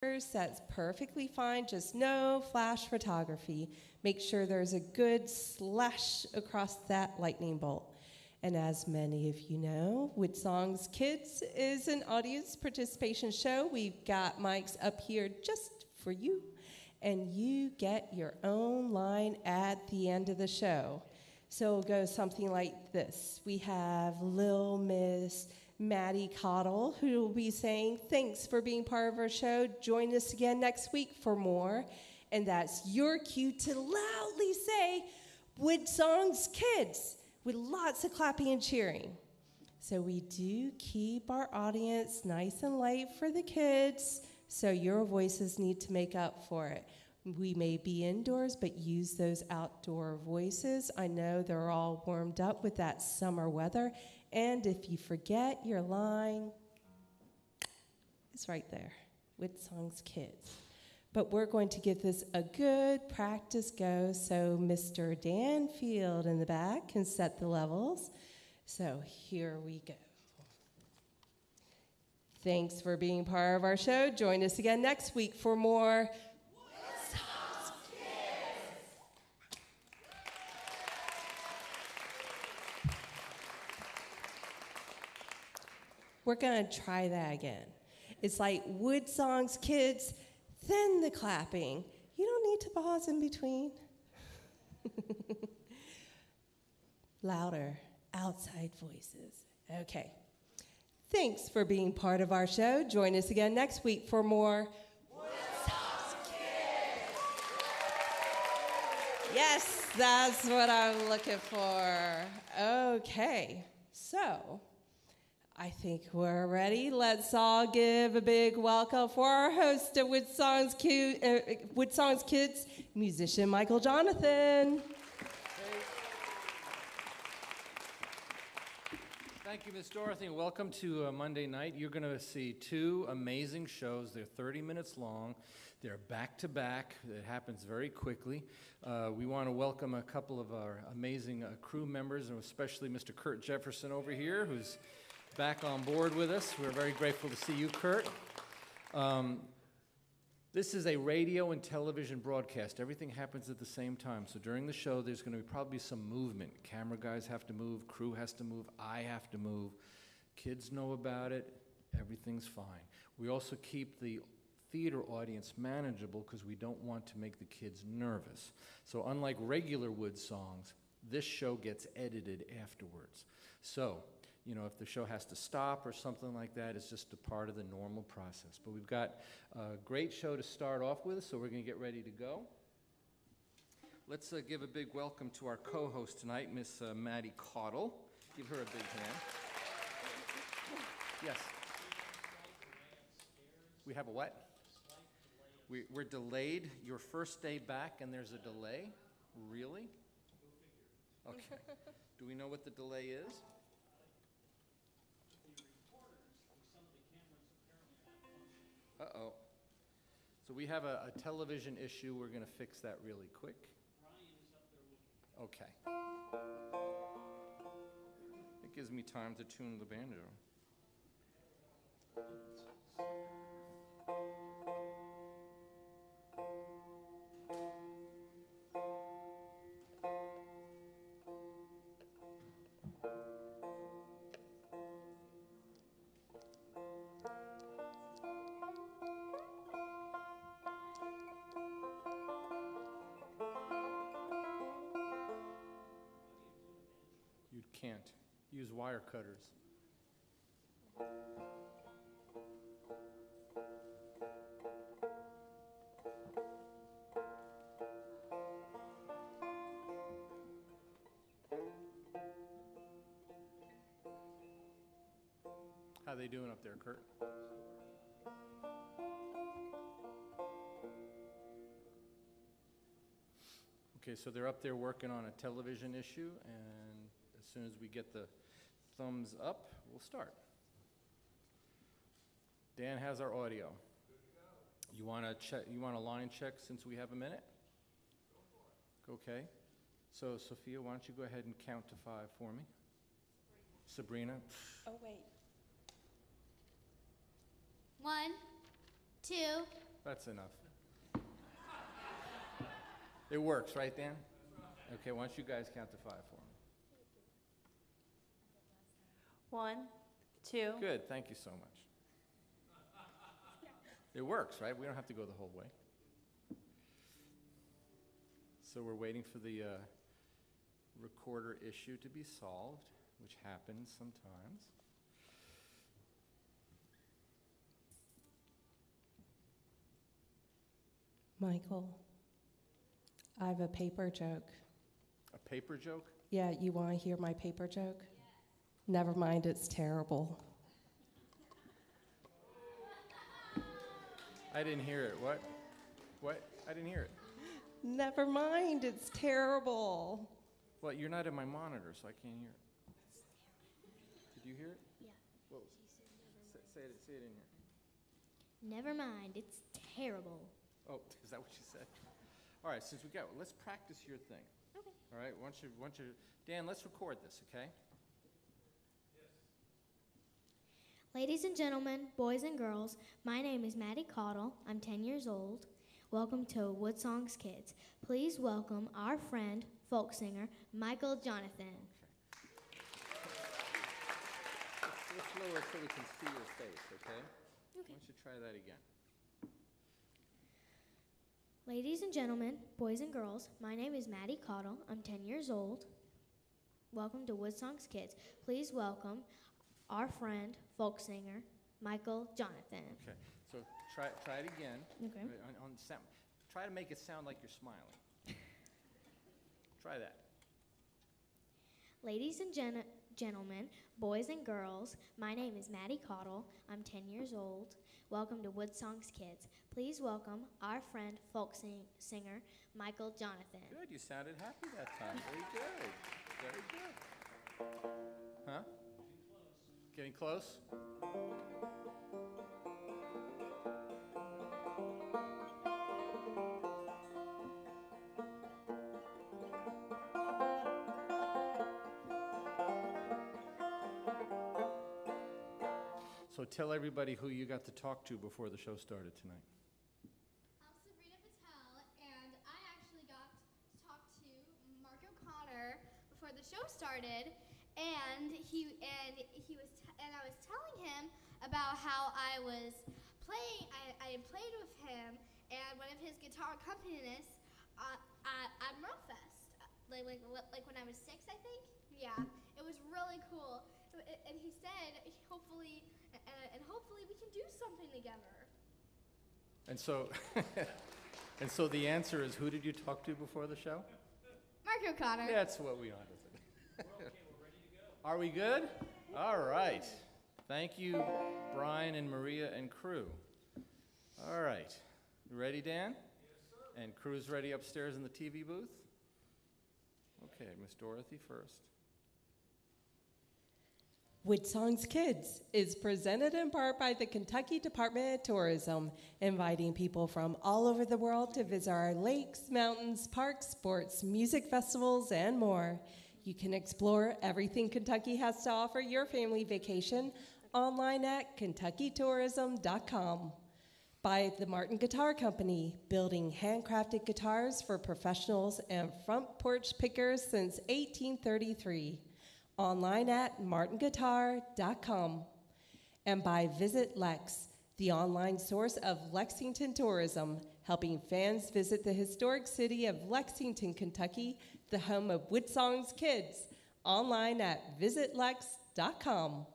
That's perfectly fine, just no flash photography. Make sure there's a good slash across that lightning bolt. And as many of you know, WoodSongs Kids is an audience participation show. We've got mics up here just for you, and you get your own line at the end of the show. So it'll go something like this. We have Lil Miss Maddie Cottle, who will be saying, thanks for being part of our show. Join us again next week for more. And that's your cue to loudly say, WoodSongs Kids, with lots of clapping and cheering. So we do keep our audience nice and light for the kids, so your voices need to make up for it. We may be indoors, but use those outdoor voices. I know they're all warmed up with that summer weather. And if you forget your line, it's right there, WoodSongs Kids. But we're going to give this a good practice go so Mr. Dan Field in the back can set the levels. So here we go. Thanks for being part of our show. Join us again next week for more WoodSongs Kids. We're going to try that again. It's like WoodSongs Kids, then the clapping. You don't need to pause in between. Louder, outside voices. Okay. Thanks for being part of our show. Join us again next week for more WoodSongs Kids. Yes, that's what I'm looking for. Okay, so I think we're ready. Let's all give a big welcome for our host of WoodSongs Kids, musician Michael Jonathan. Thank you, Miss Dorothy, and welcome to Monday night. You're going to see two amazing shows. They're 30 minutes long. They're back-to-back. It happens very quickly. We want to welcome a couple of our amazing crew members, and especially Mr. Kurt Jefferson over here, who's back on board with us. We're very grateful to see you, Kurt. This is a radio and television broadcast. Everything happens at the same time. So during the show, there's going to be probably some movement. Camera guys have to move, crew has to move, I have to move. Kids know about it. Everything's fine. We also keep the theater audience manageable because we don't want to make the kids nervous. So unlike regular WoodSongs, this show gets edited afterwards. So, you know, if the show has to stop or something like that, it's just a part of the normal process. But we've got a great show to start off with, so we're going to get ready to go. Let's give a big welcome to our co-host tonight, Miss Maddie Cottle. Give her a big hand. Yes. We have a what? We're delayed. Your first day back, and there's a delay? Really? Okay. Do we know what the delay is? Uh-oh. So we have a television issue. We're going to fix that really quick. Ryan is up there looking. Okay. It gives me time to tune the banjo. Can't use wire cutters. How they doing up there, Kurt? Okay, so they're up there working on a television issue, and as soon as we get the thumbs up, we'll start. Dan has our audio. You want to check? You want a line check since we have a minute? Go for it. Okay. So Sophia, why don't you go ahead and count to 5 for me? Sabrina. Oh wait. 1, 2, That's enough. It works, right, Dan? Okay, why don't you guys count to 5 for me? 1, 2. Good, thank you so much. It works, right? We don't have to go the whole way. So we're waiting for the recorder issue to be solved, which happens sometimes. Michael, I have a paper joke. A paper joke? Yeah, you want to hear my paper joke? Yes. Never mind, it's terrible. I didn't hear it. What? What? I didn't hear it. Never mind, it's terrible. Well, you're not in my monitor, so I can't hear it. Did you hear it? Yeah. Well, say it in here. Never mind, it's terrible. Oh, is that what you said? All right, since we got, let's practice your thing. Okay. All right, once you, Dan, let's record this, okay? Ladies and gentlemen, boys and girls, my name is Maddie Caudle. I'm 10 years old. Welcome to WoodSongs Kids. Please welcome our friend, folk singer, Michael Jonathan. Okay. Let's lower it so we can see your face, okay? Okay. Why don't you try that again? Ladies and gentlemen, boys and girls, my name is Maddie Caudle. I'm 10 years old. Welcome to WoodSongs Kids. Please welcome our friend, folk singer, Michael Jonathan. Okay, so try it again. Okay. On sound, try to make it sound like you're smiling. Try that. Ladies and gentlemen, boys and girls, my name is Maddie Caudle. I'm 10 years old. Welcome to WoodSongs Kids. Please welcome our friend, folk singer, Michael Jonathan. Good, you sounded happy that time. Very good. Very good. Huh? Getting close? So tell everybody who you got to talk to before the show started tonight. I'm Sabrina Patel, and I actually got to talk to Mark O'Connor before the show started, and I was telling him about how I was playing. I had played with him and one of his guitar accompanists at Merlefest, like when I was 6, I think. Yeah, it was really cool. And he said, hopefully we can do something together. And so, and so the answer is, who did you talk to before the show? Mark O'Connor. That's what we wanted. We're ready to go. Are we good? All right. Thank you, Brian and Maria and crew. All right. You ready, Dan? Yes, sir. And crew's ready upstairs in the TV booth? Okay, Miss Dorothy first. WoodSongs Kids is presented in part by the Kentucky Department of Tourism, inviting people from all over the world to visit our lakes, mountains, parks, sports, music festivals, and more. You can explore everything Kentucky has to offer your family vacation online at KentuckyTourism.com. By the Martin Guitar Company, building handcrafted guitars for professionals and front porch pickers since 1833. Online at martinguitar.com. And by Visit Lex, the online source of Lexington tourism, helping fans visit the historic city of Lexington, Kentucky, the home of WoodSongs Kids. Online at visitlex.com.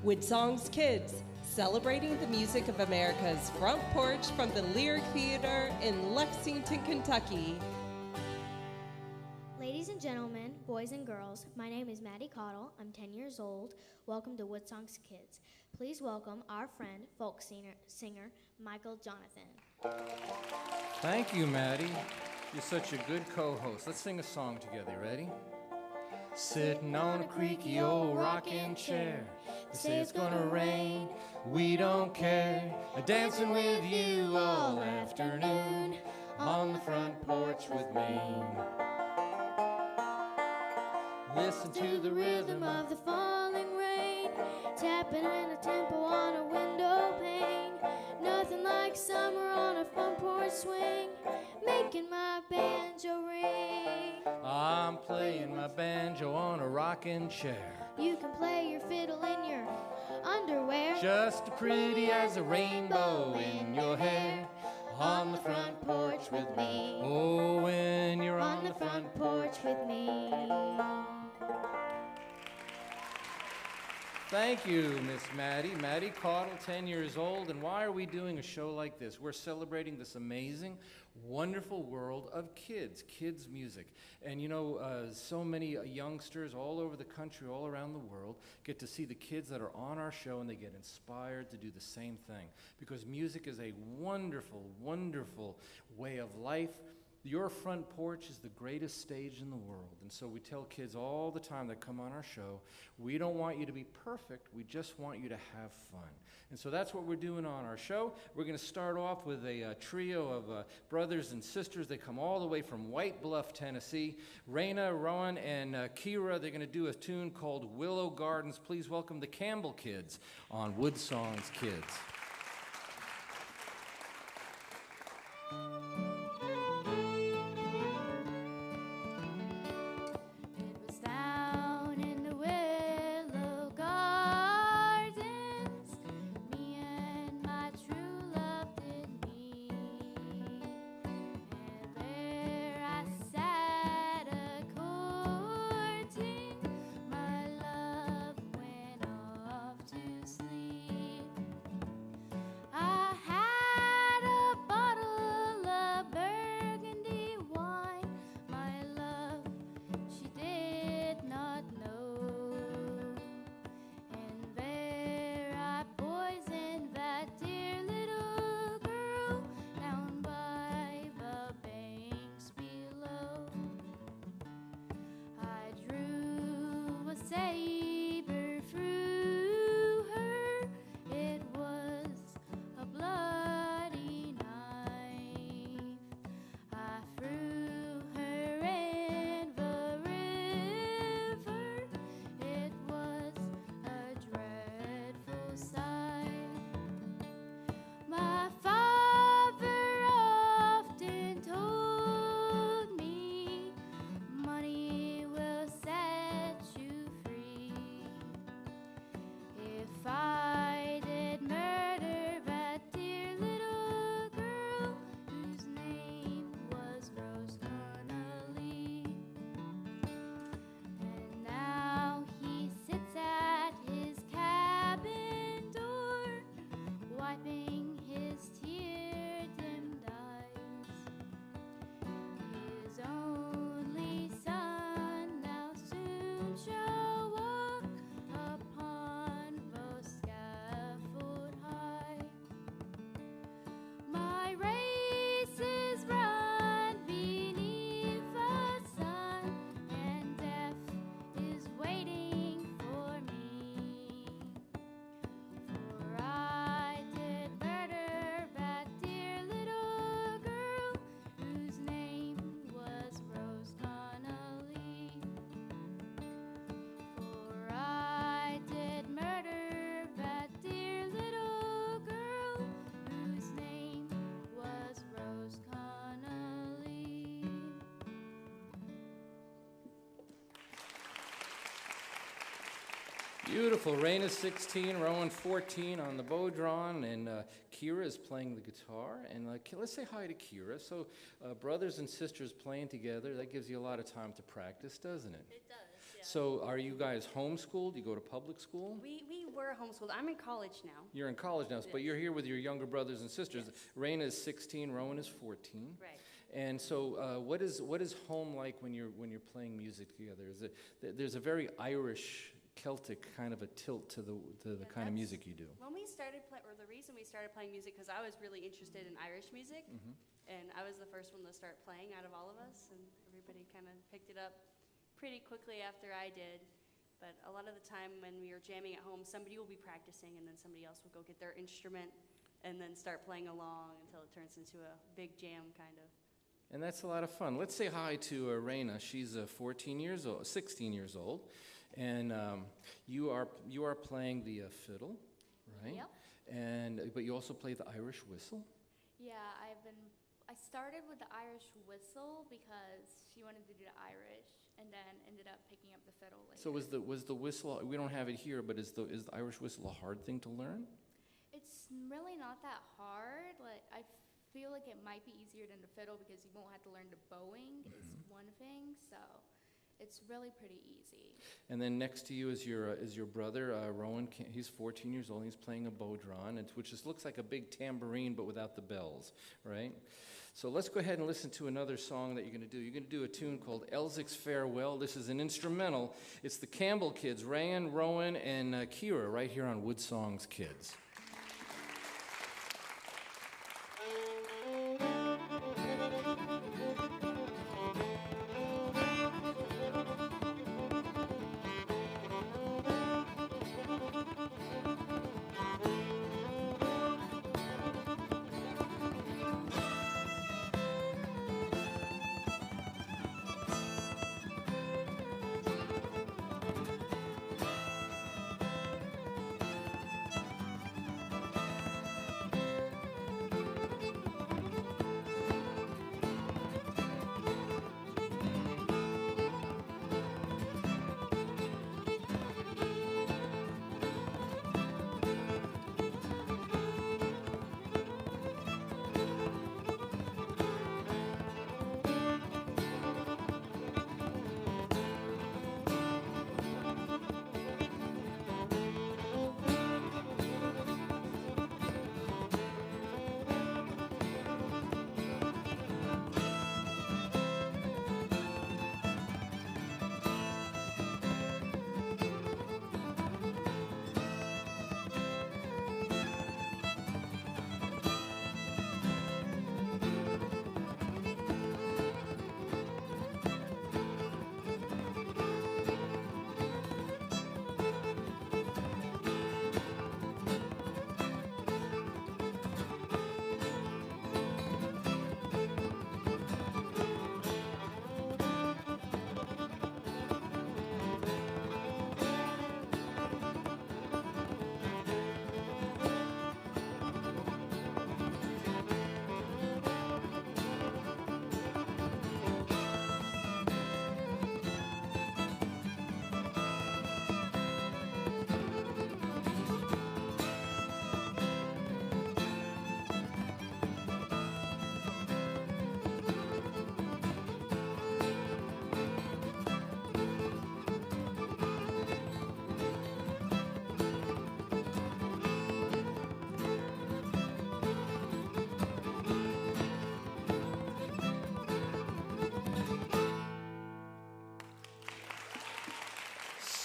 WoodSongs Kids, celebrating the music of America's front porch from the Lyric Theater in Lexington, Kentucky. Ladies and gentlemen, boys and girls, my name is Maddie Caudle. I'm 10 years old. Welcome to WoodSongs Kids. Please welcome our friend, folk singer Michael Jonathan. Thank you, Maddie. You're such a good co-host. Let's sing a song together. Ready? Sitting on a creaky old rocking chair. They say it's gonna rain. We don't care. Dancing with you all afternoon on the front porch with me. Listen to the rhythm of the falling rain, tapping in a tempo on a window pane. like summer on a front porch swing, making my banjo ring. I'm playing my banjo on a rocking chair. You can play your fiddle in your underwear. Just as pretty as a rainbow in your hair. On the front porch with me. Oh, when you're On the front porch with me. Thank you, Miss Maddie. Maddie Caudle, 10 years old. And why are we doing a show like this? We're celebrating this amazing, wonderful world of kids music. And you know, so many youngsters all over the country, all around the world, get to see the kids that are on our show, and they get inspired to do the same thing. Because music is a wonderful, wonderful way of life. Your front porch is the greatest stage in the world. And so we tell kids all the time that come on our show, we don't want you to be perfect, we just want you to have fun. And so that's what we're doing on our show. We're going to start off with a trio of brothers and sisters. They come all the way from White Bluff, Tennessee. Raina, Rowan, and Kira, they're going to do a tune called Willow Gardens. Please welcome the Campbell Kids on WoodSongs Kids. Beautiful. Raina's 16, Rowan 14 on the bodhrán, and Kira is playing the guitar. And let's say hi to Kira. So brothers and sisters playing together, that gives you a lot of time to practice, doesn't it? It does, yeah. So are you guys homeschooled? You go to public school? We were homeschooled. I'm in college now. You're in college now, but you're here with your younger brothers and sisters. Yes. Raina is 16, Rowan is 14. Right. And so what is home like when you're playing music together? Is it, there's a very Irish, Celtic kind of a tilt to the kind of music you do. When we started the reason we started playing music, because I was really interested in Irish music, and I was the first one to start playing out of all of us, and everybody kind of picked it up pretty quickly after I did. But a lot of the time when we were jamming at home, somebody will be practicing, and then somebody else will go get their instrument and then start playing along until it turns into a big jam kind of. And that's a lot of fun. Let's say hi to Raina. She's 16 years old, and you are playing the fiddle, right? Yep. And but you also play the Irish whistle. Yeah, I started with the Irish whistle because she wanted to do the Irish, and then ended up picking up the fiddle later. So was the whistle? We don't have it here, but is the Irish whistle a hard thing to learn? It's really not that hard. Like I feel like it might be easier than the fiddle because you won't have to learn the bowing is one thing. So it's really pretty easy. And then next to you is your brother Rowan. He's 14 years old. He's playing a bodhran, which just looks like a big tambourine but without the bells, right? So let's go ahead and listen to another song that you're going to do. You're going to do a tune called Elzic's Farewell. This is an instrumental. It's the Campbell kids, Rayan, Rowan, and Kira, right here on WoodSongs Kids.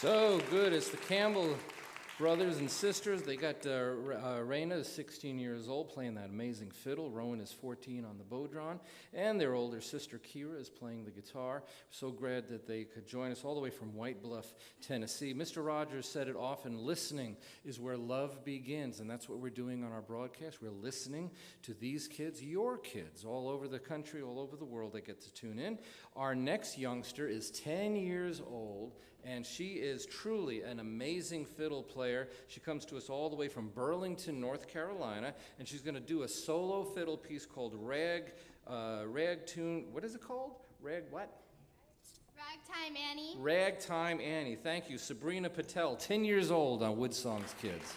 So good. It's the Campbell brothers and sisters. They got Raina is 16 years old playing that amazing fiddle. Rowan is 14 on the bodhran. And their older sister Kira is playing the guitar. So glad that they could join us all the way from White Bluff, Tennessee. Mr. Rogers said it often, listening is where love begins. And that's what we're doing on our broadcast. We're listening to these kids, your kids, all over the country, all over the world that get to tune in. Our next youngster is 10 years old. And she is truly an amazing fiddle player. She comes to us all the way from Burlington, North Carolina, and she's going to do a solo fiddle piece called Rag Tune. What is it called? Rag what? Ragtime Annie. Ragtime Annie. Thank you. Sabrina Patel, 10 years old on WoodSongs Kids.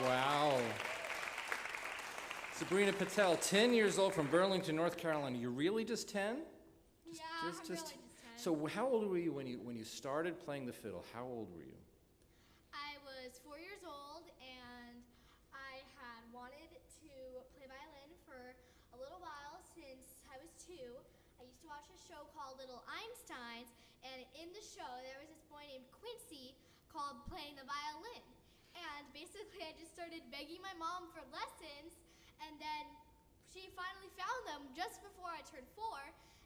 Wow. Sabrina Patel, 10 years old from Burlington, North Carolina. You're really just 10? Yeah, I'm really just 10. So how old were you when you started playing the fiddle? How old were you? I was 4 years old, and I had wanted to play violin for a little while since I was 2. I used to watch a show called Little Einsteins, and in the show there was this boy named Quincy called playing the violin. And basically I just started begging my mom for lessons, and then she finally found them just before I turned 4.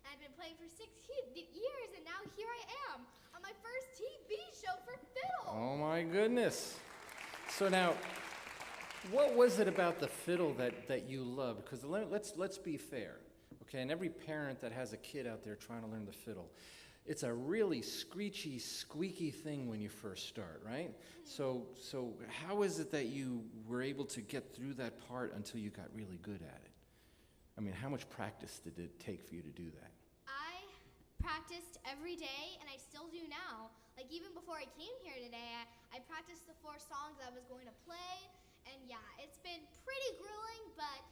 I've been playing for 6 years, and now here I am on my first TV show for fiddle. Oh my goodness. So now, what was it about the fiddle that you loved? Because let's be fair, okay? And every parent that has a kid out there trying to learn the fiddle, it's a really screechy, squeaky thing when you first start, right? So how is it that you were able to get through that part until you got really good at it? I mean, how much practice did it take for you to do that? I practiced every day, and I still do now. Like, even before I came here today, I practiced the 4 songs I was going to play, and yeah, it's been pretty grueling, but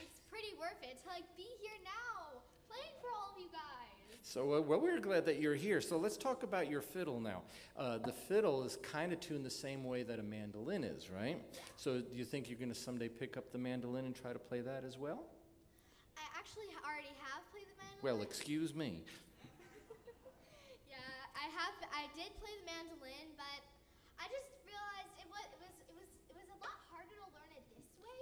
it's pretty worth it to, like, be here now, playing for all of you guys. So well, we're glad that you're here. So let's talk about your fiddle now. The fiddle is kind of tuned the same way that a mandolin is, right? So do you think you're going to someday pick up the mandolin and try to play that as well? I actually already have played the mandolin. Well, excuse me. Yeah, I did play the mandolin, but I just realized it was a lot harder to learn it this way,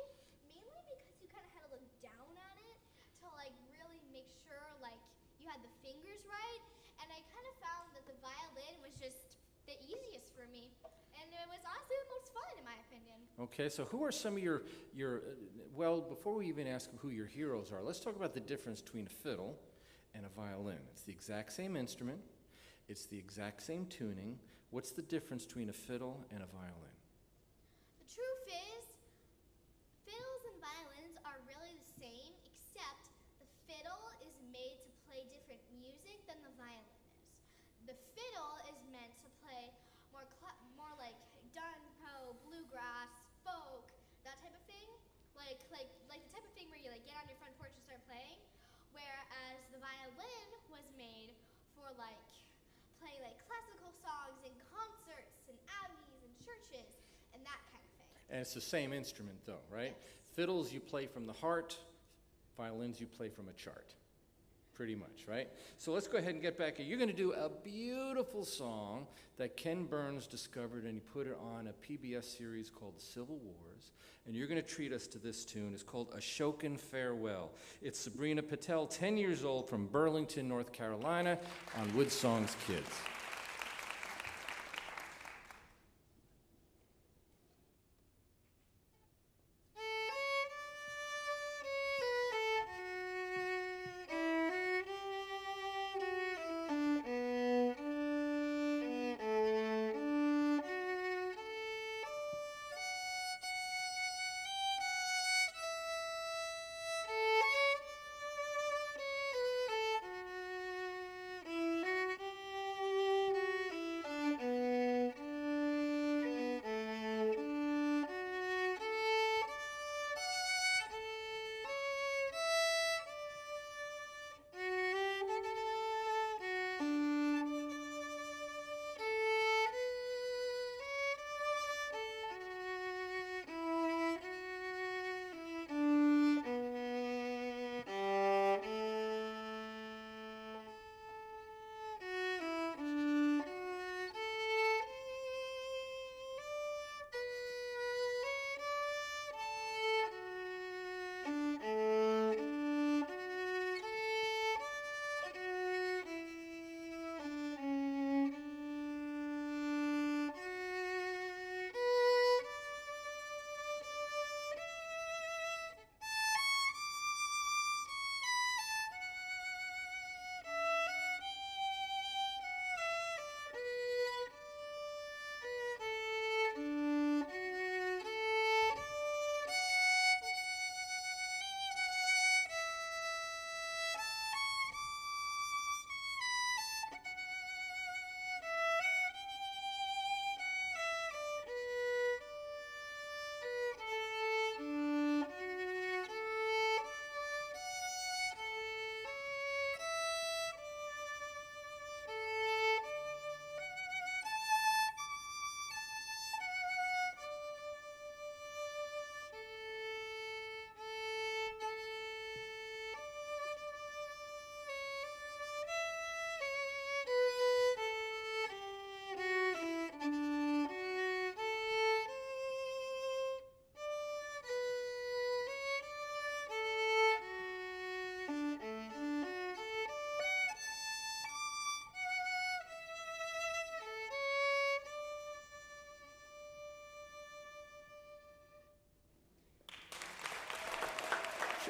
mainly because you kind of had to look down at it to like really make sure like you had the fingers right, and I kind of found that the violin was just the easiest for me, and it was honestly the most fun in my opinion. Okay, so who are some of your well, before we even ask who your heroes are, let's talk about the difference between a fiddle and a violin. It's the exact same instrument. It's the exact same tuning. What's the difference between a fiddle and a violin? The truth is, fiddles and violins are really the same, except the fiddle is made to play different music than the violin is. The fiddle is meant to play more like gung-ho, bluegrass, folk, that type of thing. Like the type of thing where you like get on your front porch and start playing. Whereas the violin was made for like playing like classical songs in concerts and abbeys and churches and that kind of thing. And it's the same instrument though, right? Yes. Fiddles you play from the heart, violins you play from a chart. Pretty much, right? So let's go ahead and get back here. You're going to do a beautiful song that Ken Burns discovered, and he put it on a PBS series called The Civil Wars. And you're going to treat us to this tune. It's called Ashokan Farewell. It's Sabrina Patel, 10 years old, from Burlington, North Carolina, on WoodSongs Kids.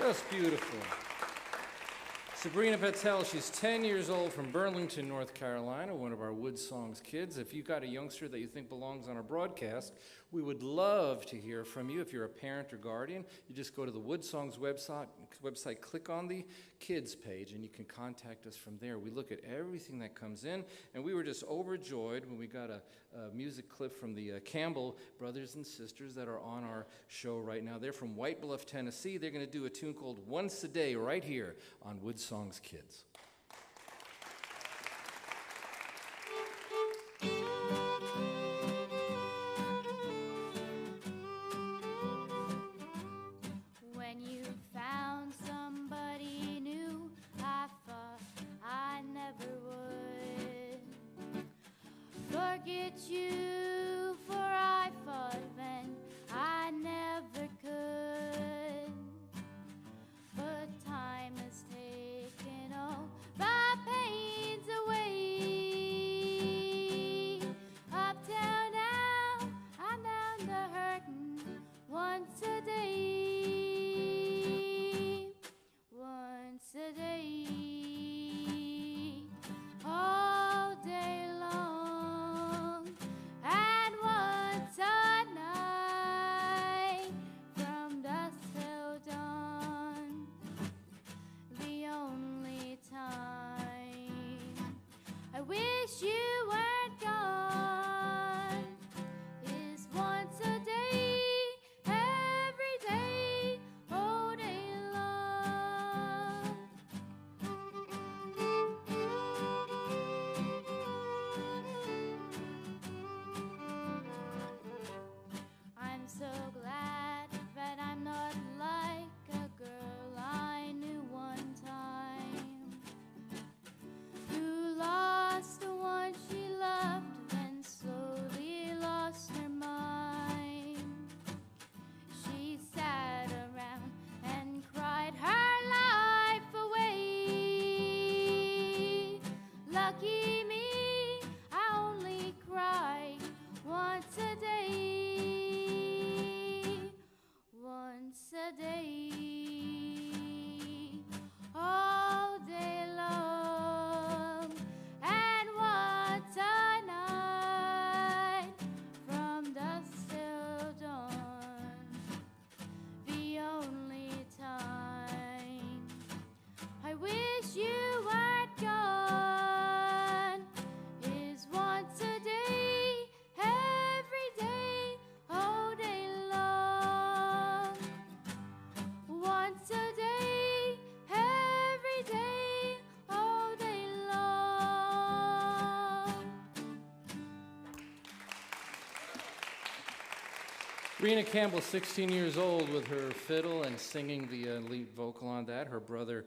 Just beautiful. Sabrina Patel, she's 10 years old from Burlington, North Carolina, one of our WoodSongs kids. If you've got a youngster that you think belongs on our broadcast, we would love to hear from you. If you're a parent or guardian, you just go to the WoodSongs website, click on the kids page, and you can contact us from there. We look at everything that comes in, and we were just overjoyed when we got a music clip from the Campbell brothers and sisters that are on our show right now. They're from White Bluff, Tennessee. They're going to do a tune called Once a Day right here on WoodSongs Kids. When you found somebody new, I thought I never would forget you, for I thought then I never could. But time has taken all my pains away. Up till now, I'm down to hurting once a day. Once a day, all day long, and once a night, from dusk till dawn. The only time I wish you weren't gone is once a day, every day, all day long. I'm so glad that I'm not like a girl I knew one time, who lost the one she loved, then slowly lost her mind. She sat around and cried her life away. Lucky me, I only cry once a day. Once a day, all day long, and once a night, from dusk till dawn. The only time I wish you weren't gone is once a day, every day, all day long. Once a day, every day, all day long. Rena Campbell, 16 years old, with her fiddle and singing the lead vocal on that. Her brother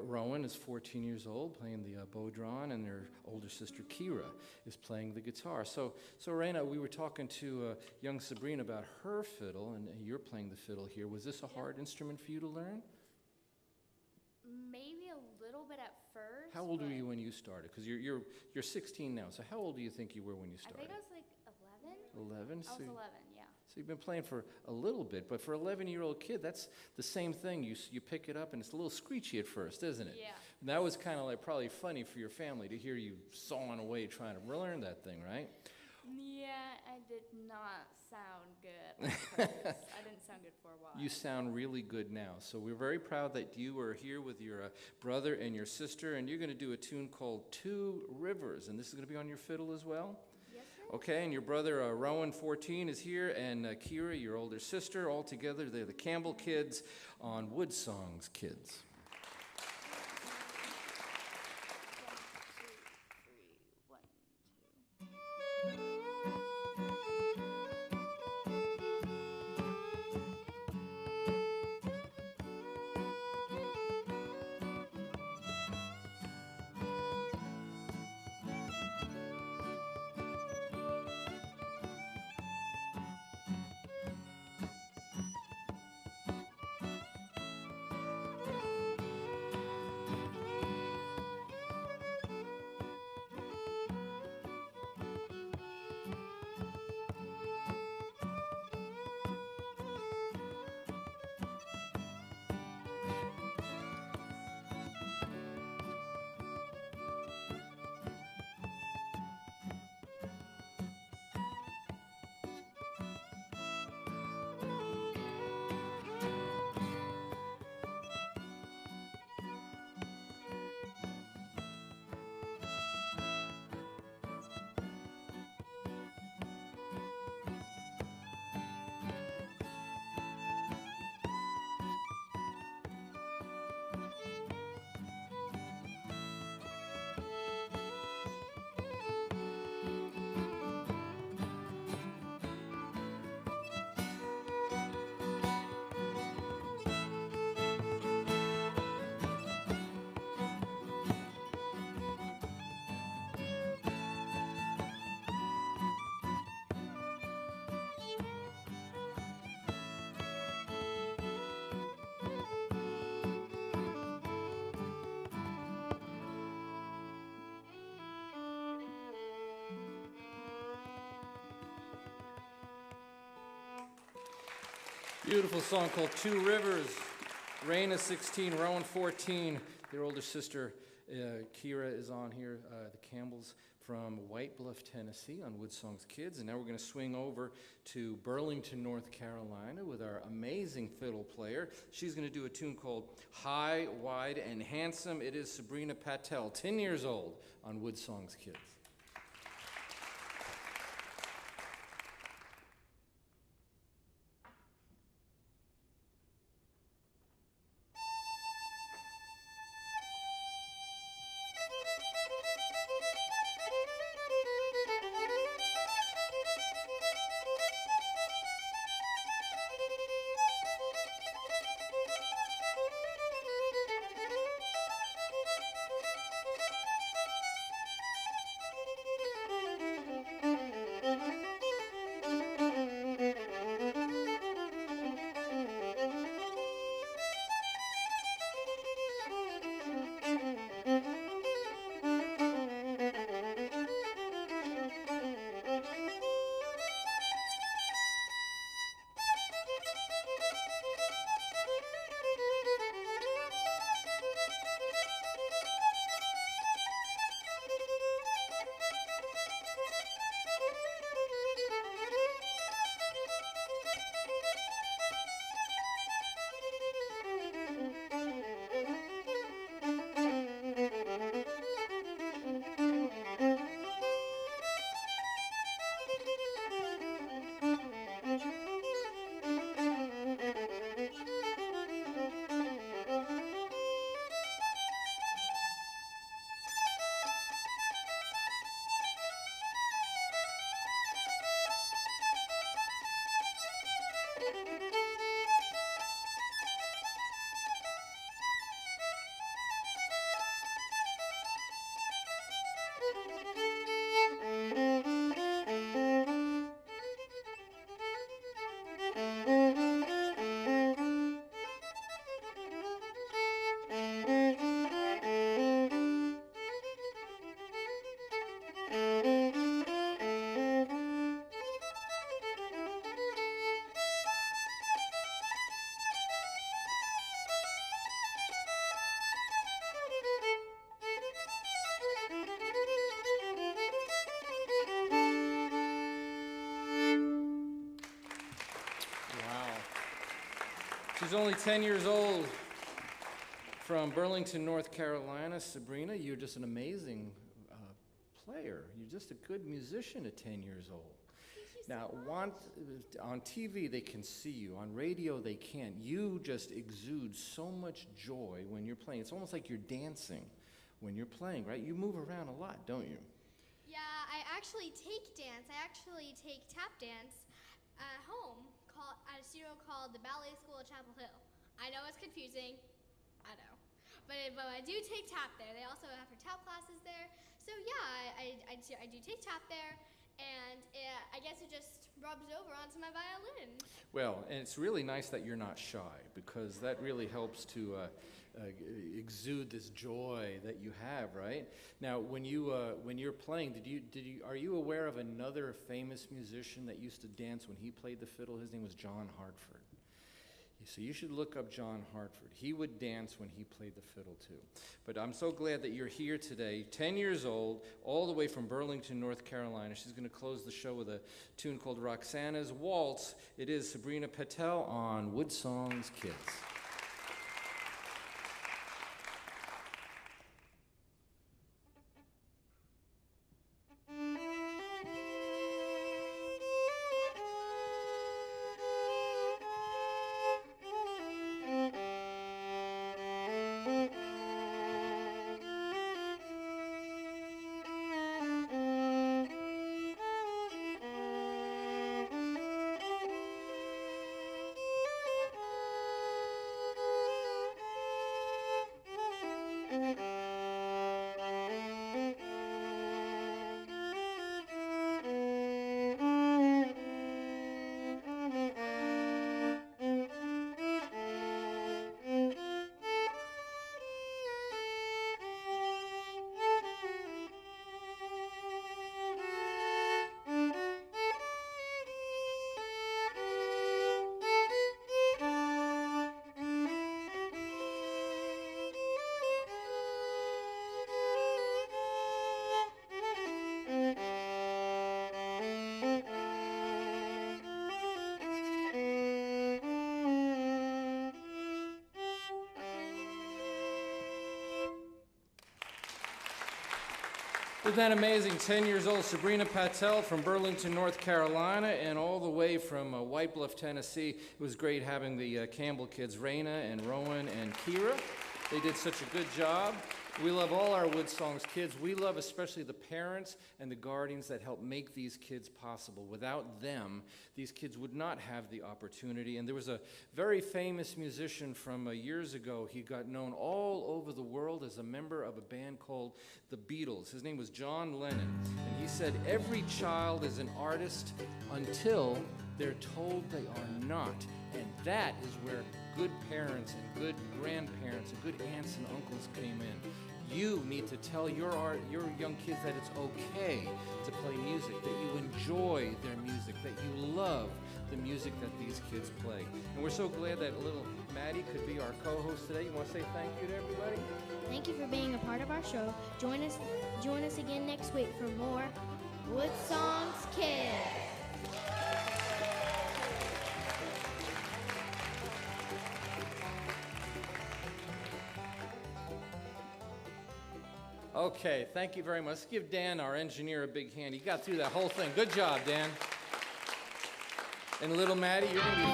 Rowan is 14 years old, playing the bodhrán, and their older sister Kira is playing the guitar. So Rena, we were talking to young Sabrina about her fiddle, and you're playing the fiddle here. Was this a hard instrument for you to learn? Maybe a little bit at first. How old were but you when you started? Because you're 16 now. So how old do you think you were when you I started? think I was like 11. 11. I was 11, yeah. So you've been playing for a little bit, but for an 11-year-old kid, that's the same thing. You pick it up, and it's a little screechy at first, isn't it? Yeah. And that was kind of like probably funny for your family to hear you sawing away trying to learn that thing, right? Yeah, I did not sound good at first. I didn't sound good for a while. You sound really good now. So we're very proud that you are here with your brother and your sister, and you're going to do a tune called Two Rivers, and this is going to be on your fiddle as well? Yes, sir. Okay, and your brother Rowan, 14, is here, and Kira, your older sister, all together, they're the Campbell kids on WoodSongs Kids. 1, 2, 3, 1, 2. Beautiful song called Two Rivers. Raina 16, Rowan 14. Their older sister, Kira, is on here. The Campbells from White Bluff, Tennessee on WoodSongs Kids. And now we're going to swing over to Burlington, North Carolina with our amazing fiddle player. She's going to do a tune called High, Wide, and Handsome. It is Sabrina Patel, 10 years old on WoodSongs Kids. She's only 10 years old. From Burlington, North Carolina, Sabrina, you're just an amazing player. You're just a good musician at 10 years old. Now, on TV, they can see you. On radio, they can't. You just exude so much joy when you're playing. It's almost like you're dancing when you're playing, right? You move around a lot, don't you? Yeah, I actually take dance. I actually take tap dance at home at a studio called the Ballet School at Chapel Hill. I know it's confusing. I know. But I do take tap there. They also have her tap classes there. So yeah, I do take tap there. And I guess it just rubs over onto my violin. Well, and it's really nice that you're not shy, because that really helps to exude this joy that you have, right? Now, when you're playing, are you aware of another famous musician that used to dance when he played the fiddle? His name was John Hartford. So you should look up John Hartford. He would dance when he played the fiddle too. But I'm so glad that you're here today, 10 years old, all the way from Burlington, North Carolina. She's going to close the show with a tune called Roxana's Waltz. It is Sabrina Patel on WoodSongs Kids. Isn't that amazing? 10 years old Sabrina Patel from Burlington, North Carolina, and all the way from White Bluff, Tennessee. It was great having the Campbell kids, Raina and Rowan and Kira. They did such a good job. We love all our WoodSongs kids. We love especially the parents and the guardians that help make these kids possible. Without them, these kids would not have the opportunity. And there was a very famous musician from years ago. He got known all over the world as a member of a band called the Beatles. His name was John Lennon. And he said, every child is an artist until they're told they are not. And that is where good parents and good grandparents and good aunts and uncles came in. You need to tell your young kids that it's okay to play music, that you enjoy their music, that you love the music that these kids play. And we're so glad that little Maddie could be our co-host today. You want to say thank you to everybody? Thank you for being a part of our show. Join us again next week for more WoodSongs Kids. Okay, thank you very much. Let's give Dan, our engineer, a big hand. He got through that whole thing. Good job, Dan. And little Maddie, you're going to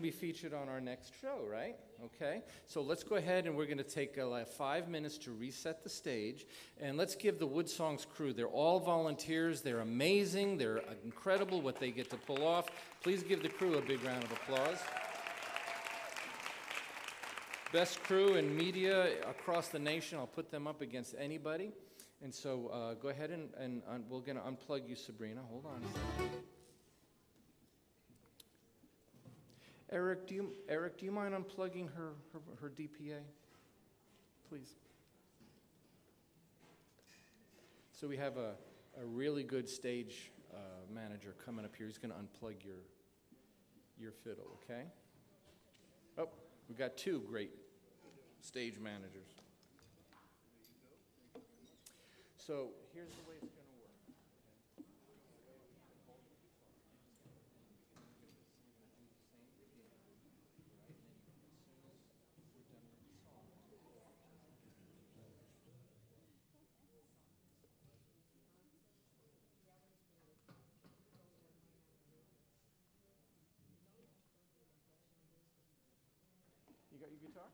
be featured on our next show, right? Okay. So let's go ahead and we're going to take like 5 minutes to reset the stage, and let's give the WoodSongs crew. They're all volunteers. They're amazing. They're incredible what they get to pull off. Please give the crew a big round of applause. Best crew and media across the nation. I'll put them up against anybody. And so go ahead and we're going to unplug you, Sabrina. Hold on a second. Eric, do you mind unplugging her DPA, please? So we have a really good stage manager coming up here. He's going to unplug your fiddle, okay? Oh. We've got two great stage managers. So here's the way it's going to work. You got your guitar?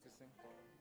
This thing?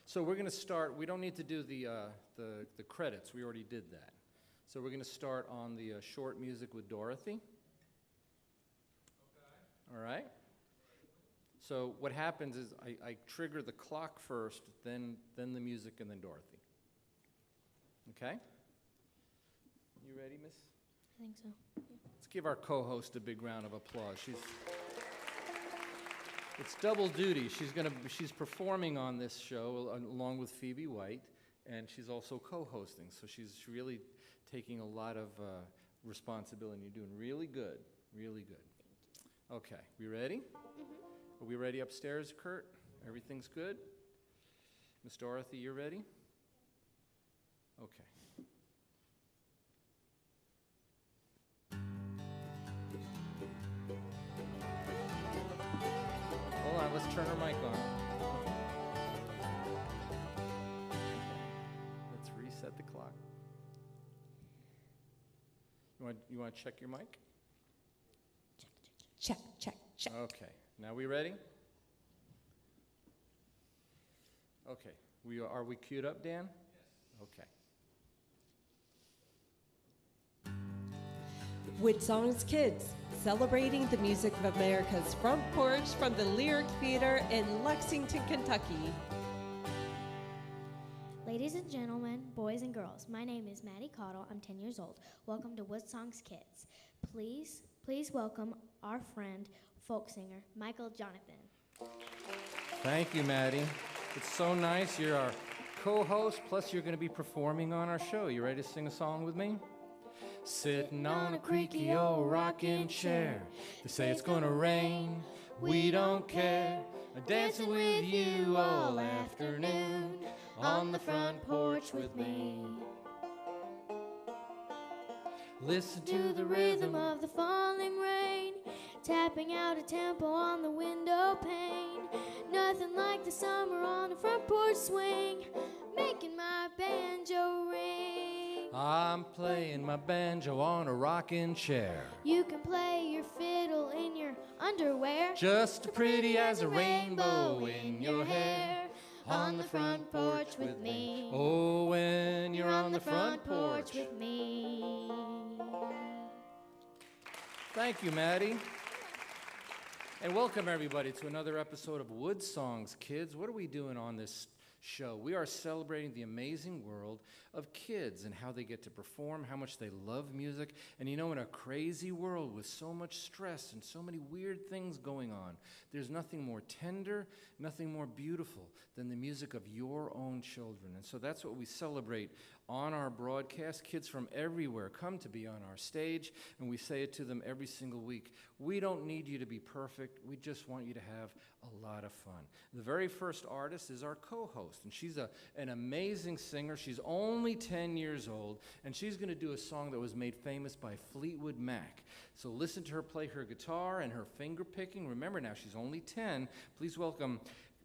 So we're going to start. We don't need to do the credits. We already did that. So we're going to start on the short music with Dorothy. Okay. All right. So what happens is I trigger the clock first, then the music, and then Dorothy. Okay? You ready, Miss? I think so. Let's give our co-host a big round of applause. It's double duty. She's performing on this show along with Phoebe White, and she's also co-hosting. So she's really taking a lot of responsibility. You're doing really good, really good. Okay, we ready? Are we ready upstairs, Kurt? Everything's good? Miss Dorothy, you ready? Okay. Hold on, let's turn her mic on. Let's reset the clock. You want to check your mic? Check, check, check. Okay. Now we ready? Okay. Are we queued up, Dan? Yes. Okay. WoodSongs Kids, celebrating the music of America's front porch from the Lyric Theater in Lexington, Kentucky. Ladies and gentlemen, boys and girls, my name is Maddie Cottle. I'm 10 years old. Welcome to WoodSongs Kids. Please welcome our friend, folk singer, Michael Jonathan. Thank you, Maddie. It's so nice. You're our co-host, plus you're going to be performing on our show. You ready to sing a song with me? Sitting on a creaky old rocking chair. They say it's going to rain. We don't care. Dancing with you all afternoon on the front porch with me. Listen to the rhythm of the falling rain, tapping out a tempo on the window pane. Nothing like the summer on the front porch swing, making my banjo ring. I'm playing my banjo on a rocking chair. You can play your fiddle in your underwear, Just as pretty as a rainbow in your hair. on the front porch with me. Oh, when you're on the front porch. with me. Thank you, Maddie. And welcome, everybody, to another episode of WoodSongs Kids. What are we doing on this show? We are celebrating the amazing world of kids and how they get to perform, how much they love music. And you know, in a crazy world with so much stress and so many weird things going on, there's nothing more tender, nothing more beautiful than the music of your own children. And so that's what we celebrate on our broadcast. Kids from everywhere come to be on our stage, and we say it to them every single week. We don't need you to be perfect. We just want you to have a lot of fun. The very first artist is our co-host, and she's an amazing singer. She's only 10 years old, and she's going to do a song that was made famous by Fleetwood Mac. So listen to her play her guitar and her finger picking. Remember now, she's only 10. Please welcome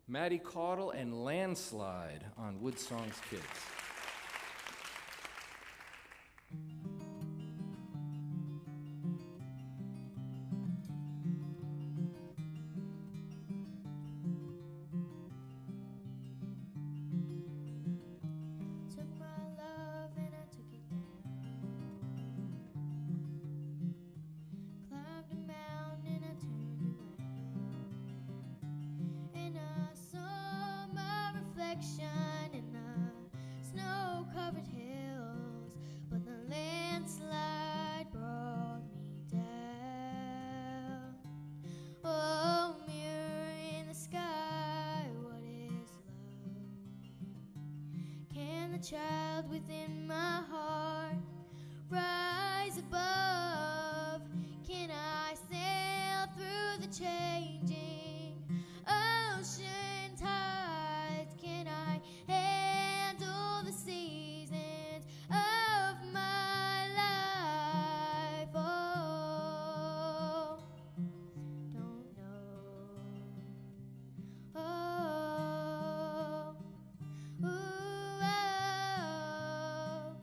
Maddie Caudle and Landslide on WoodSongs Kids. Took my love and I took it down. Climbed a mountain and I turned around. And I saw my reflection in the snow-covered hills. But the landslide brought me down. Oh, mirror in the sky, what is love? Can the child within my heart rise above? Can I sail through the changing ocean tides? Can I handle the seasons of my life? Oh, don't know. Oh, ooh, oh.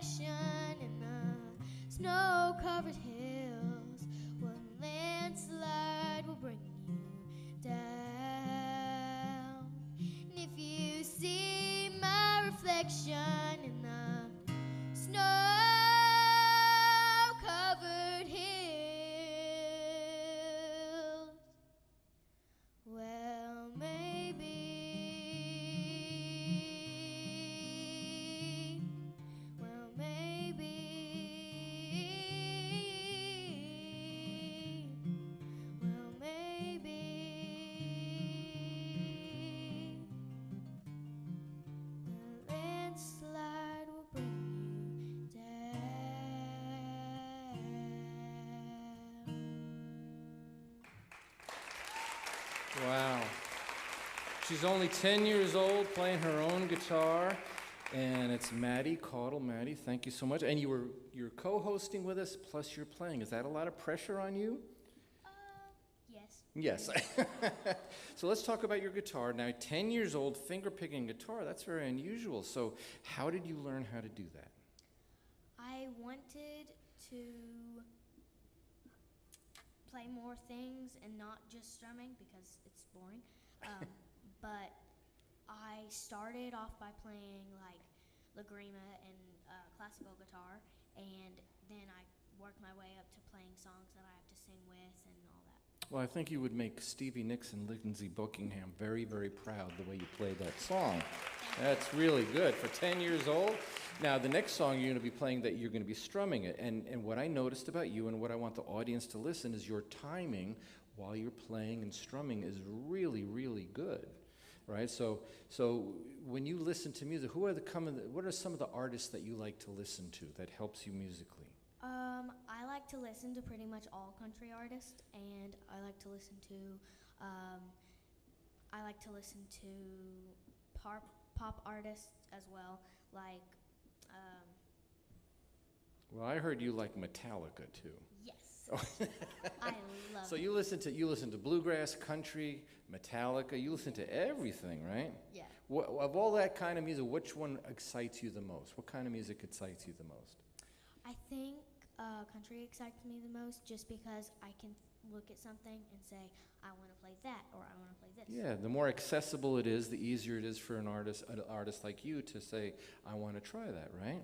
reflection in the snow-covered hills. One landslide will bring you down. And if you see my reflection in the snow-covered hills, well, maybe, well, maybe, well, maybe, the landslide will bring you down. Wow. She's only 10 years old, playing her own guitar, and it's Maddie Caudle. Maddie, thank you so much. And you're co-hosting with us, plus you're playing. Is that a lot of pressure on you? Yes. Yes. So let's talk about your guitar. Now, 10 years old, finger-picking guitar, that's very unusual. So how did you learn how to do that? I wanted to play more things and not just strumming because it's boring. But I started off by playing like Lagrima and classical guitar, and then I worked my way up to playing songs that I have to sing with and all that. Well, I think you would make Stevie Nicks and Lindsey Buckingham very, very proud the way you played that song. That's really good for 10 years old. Now, the next song you're going to be playing, that you're going to be strumming it. And what I noticed about you and what I want the audience to listen is your timing while you're playing and strumming is really, really good, right? So when you listen to music, what are some of the artists that you like to listen to that helps you musically? I like to listen to pretty much all country artists, and I like to listen to pop artists as well, like Well, I heard you like Metallica too. yes. I love So you listen to bluegrass, country, Metallica. You listen to everything, right? Yeah. Of all that kind of music, which one excites you the most? What kind of music excites you the most? I think country excites me the most just because I can look at something and say, I want to play that, or I want to play this. Yeah, the more accessible it is, the easier it is for an artist like you to say, I want to try that, right?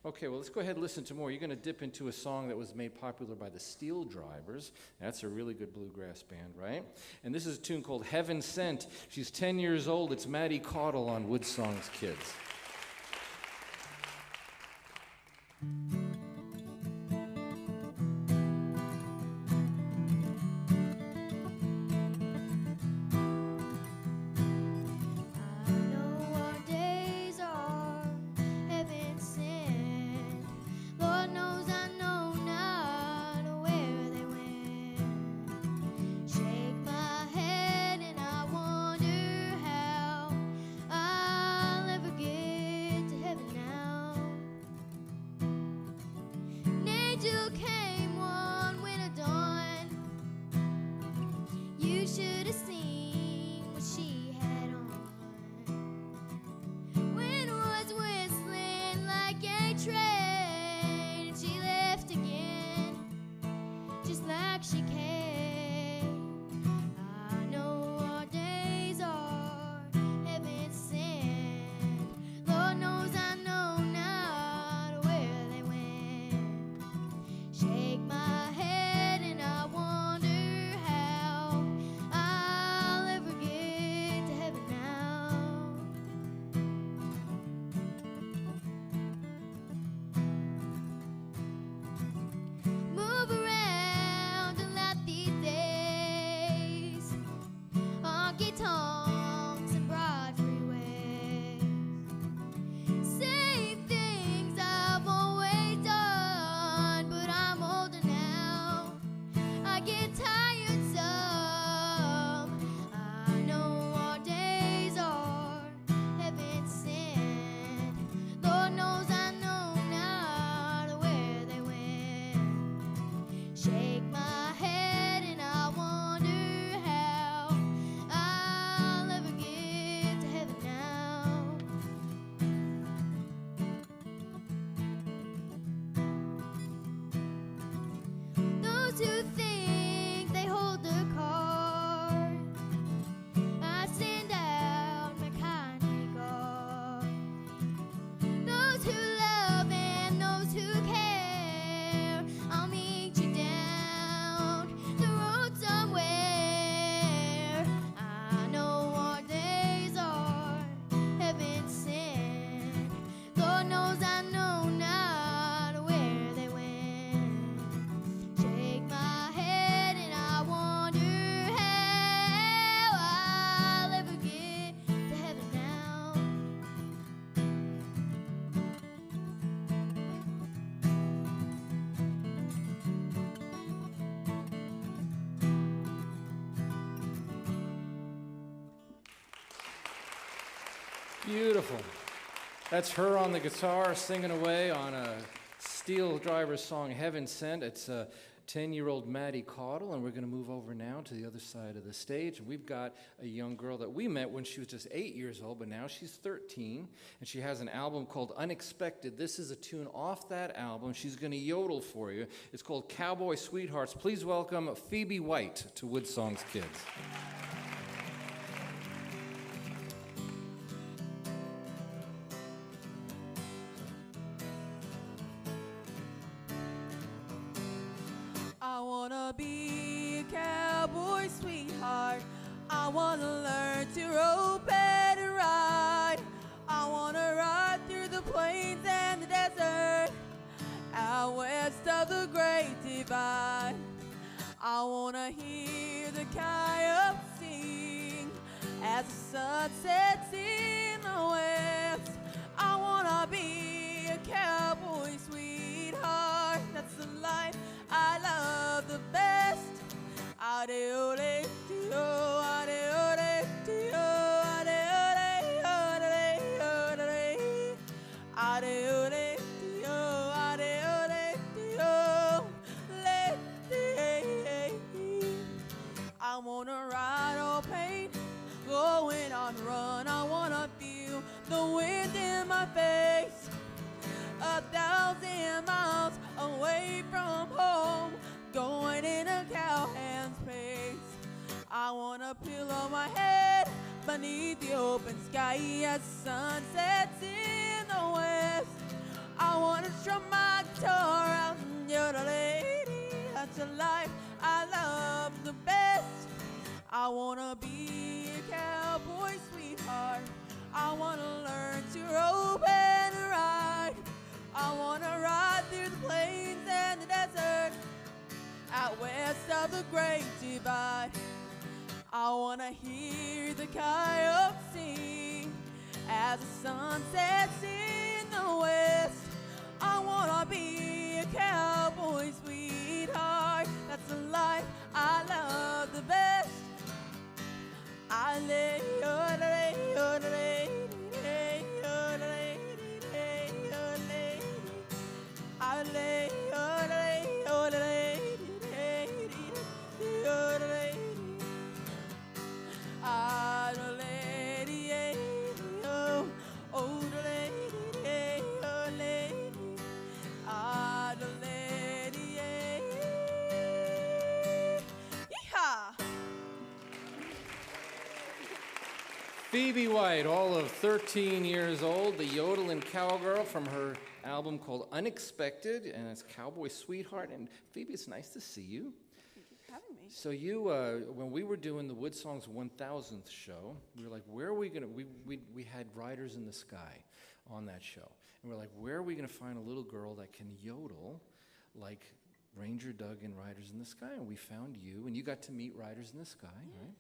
Okay, well, let's go ahead and listen to more. You're going to dip into a song that was made popular by the Steel Drivers. That's a really good bluegrass band, right? And this is a tune called Heaven Sent. She's 10 years old. It's Maddie Caudle on WoodSongs Kids. Shake my head and I wonder how Beautiful. That's her on the guitar singing away on a Steel Driver's song, Heaven Sent. It's 10-year-old Maddie Caudle, and we're going to move over now to the other side of the stage. And we've got a young girl that we met when she was just 8 years old, but now she's 13, and she has an album called Unexpected. This is a tune off that album. She's going to yodel for you. It's called Cowboy Sweethearts. Please welcome Phoebe White to WoodSongs Kids. I wanna be a cowboy sweetheart. I wanna learn to rope and ride. I wanna ride through the plains and the desert, out west of the Great Divide. I wanna hear the coyotes sing as the sun sets in the west. I wanna be a cowboy sweetheart. That's the life I love the best. Ade-ode, dio, ade-ode, dio, ade-ode, ode-ode, ade-ode, dio, ade-ode, dio, le-de. I wanna ride all pain, going on run. I wanna feel the wind in my face, 1,000 miles away from home, going in a cowhand's pace. I wanna pillow my head beneath the open sky as the sun sets in the west. I wanna strum my guitar out and yodel, lady. That's the life I love the best. I wanna be a cowboy sweetheart. I wanna learn to rope and ride. I wanna ride through the plains and the desert, out west of the Great Divide. I wanna hear the coyotes sing as the sun sets in the west. I wanna be a cowboy sweetheart. That's the life I love the best. I lay, oh, lay, oh, lay, oh, lay, oh, lay. I lay, oh, lay, oh, lay, oh, lay. I lay, oh, oh, lay, oh, lay. I lay, yeehaw. Phoebe White, all of 13 years old, the yodeling cowgirl from her album called Unexpected, and it's Cowboy Sweetheart. And Phoebe, it's nice to see you. Thank you for having me. So you, when we were doing the WoodSongs 1000th show, we were like, where are we going to, we had Riders in the Sky on that show. And we're like, where are we going to find a little girl that can yodel like Ranger Doug and Riders in the Sky? And we found you, and you got to meet Riders in the Sky, right?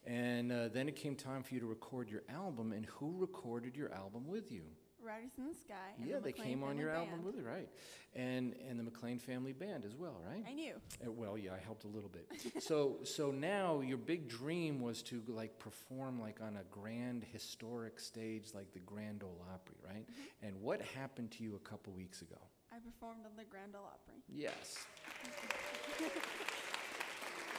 And then it came time for you to record your album, and who recorded your album with you? Riders in the Sky. And Yeah, the they McLean came on Family your Band. album with you, right? And the McLean Family Band as well, right? I knew. Well, yeah, I helped a little bit. So now your big dream was to like perform like on a grand historic stage like the Grand Ole Opry, right? Mm-hmm. And what happened to you a couple weeks ago? I performed on the Grand Ole Opry. Yes.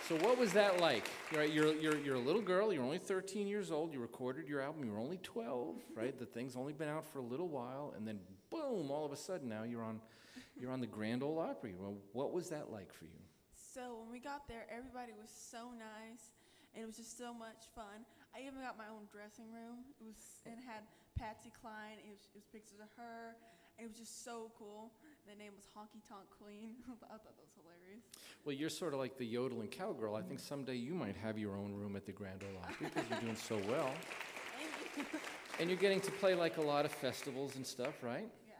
So what was that like? Right, you're a little girl. You're only 13 years old. You recorded your album. You were only 12, right? The thing's only been out for a little while, and then boom! All of a sudden, now you're on the Grand Ole Opry. Well, what was that like for you? So when we got there, everybody was so nice, and it was just so much fun. I even got my own dressing room. It had Patsy Cline. It was pictures of her, and it was just so cool. The name was Honky Tonk Queen. I thought that was hilarious. Well, you're sort of like the yodeling cowgirl. I think someday you might have your own room at the Grand Ole Opry because you're doing so well. Thank you. And you're getting to play like a lot of festivals and stuff, right? Yes.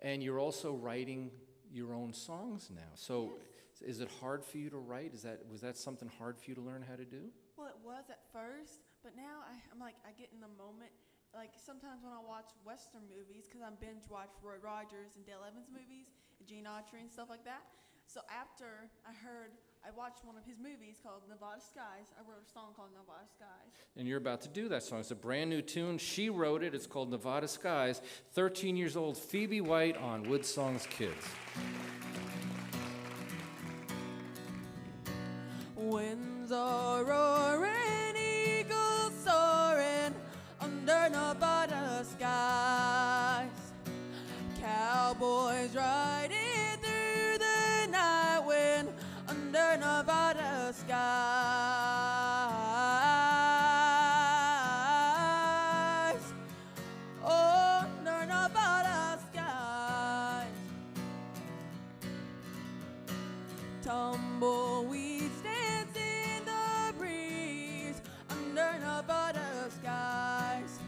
And you're also writing your own songs now. So is it hard for you to write? Was that something hard for you to learn how to do? Well, it was at first, but now I'm like, I get in the moment. Like sometimes when I watch Western movies, because I binge watch Roy Rogers and Dale Evans movies, and Gene Autry and stuff like that. So after I heard I watched one of his movies called Nevada Skies. I wrote a song called Nevada Skies. And you're about to do that song. It's a brand new tune. She wrote it. It's called Nevada Skies. 13 years old, Phoebe White on WoodSongs Kids. Winds are roaring, eagles soaring under Nevada skies. Cowboys riding through the night wind under Nevada skies. Oh, under Nevada skies. Tumbleweeds dance in the breeze under Nevada skies.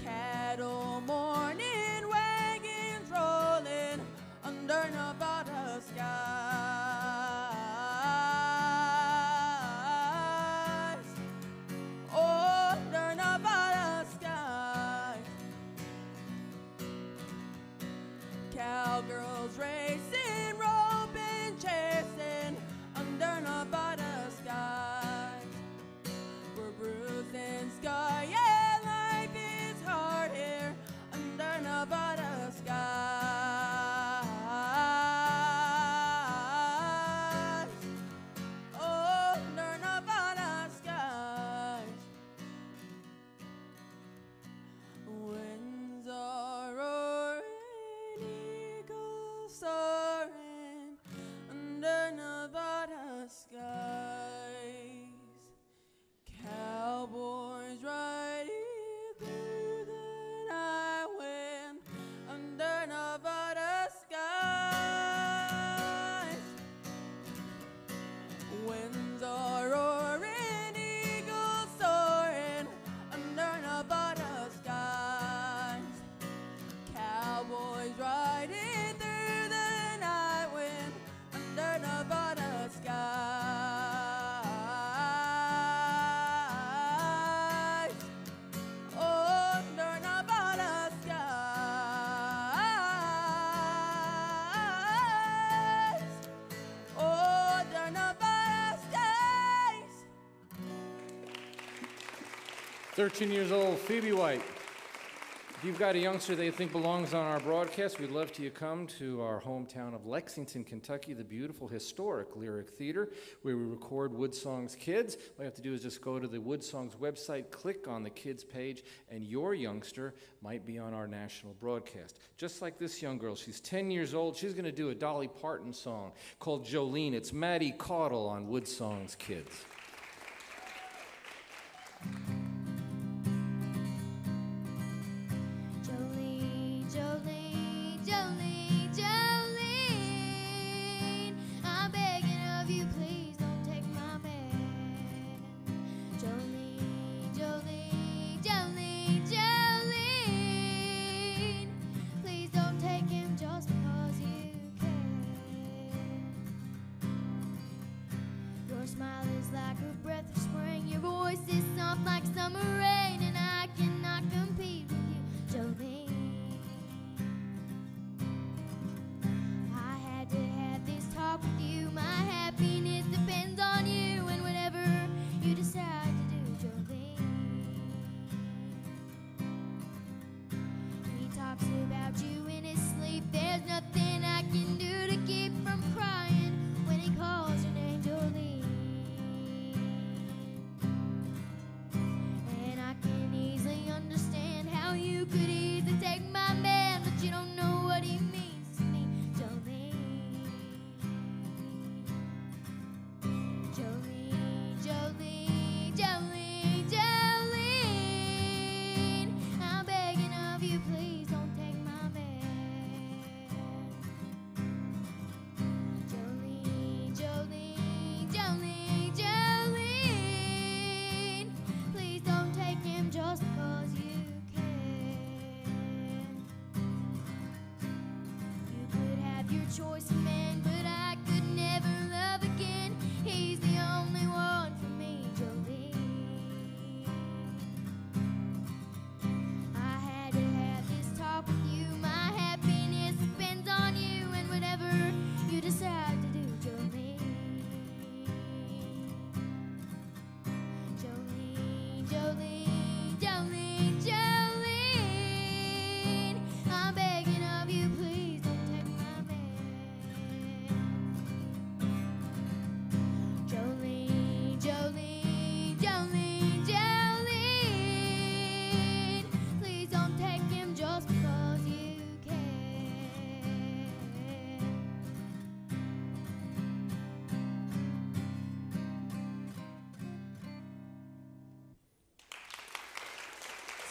Cattle mourning, wagons rolling under Nevada skies. Oh, under Nevada skies. Cowgirls racing, roping, chasing under Nevada skies. We're bruising sky, yeah, life is hard here under Nevada skies. Oh, under Nevada skies. Winds are roaring, eagles soaring under Nevada skies. Cowboys riding through the night wind under Nevada skies. Winds are roaring, eagles soaring under Nevada skies. Cowboys riding through the night wind under Nevada skies. Oh, under Nevada skies. Oh, under Nevada skies. 13 years old, Phoebe White. If you've got a youngster that you think belongs on our broadcast, we'd love to come to our hometown of Lexington, Kentucky, the beautiful historic Lyric Theater, where we record WoodSongs Kids. All you have to do is just go to the WoodSongs website, click on the kids page, and your youngster might be on our national broadcast. Just like this young girl, she's 10 years old. She's going to do a Dolly Parton song called Jolene. It's Maddie Caudle on WoodSongs Kids. Jolene, Jolene, Jolene, Jolene, I'm begging of you, please don't take my man. Jolene, Jolene, Jolene, Jolene, please don't take him just because you can. Your smile is like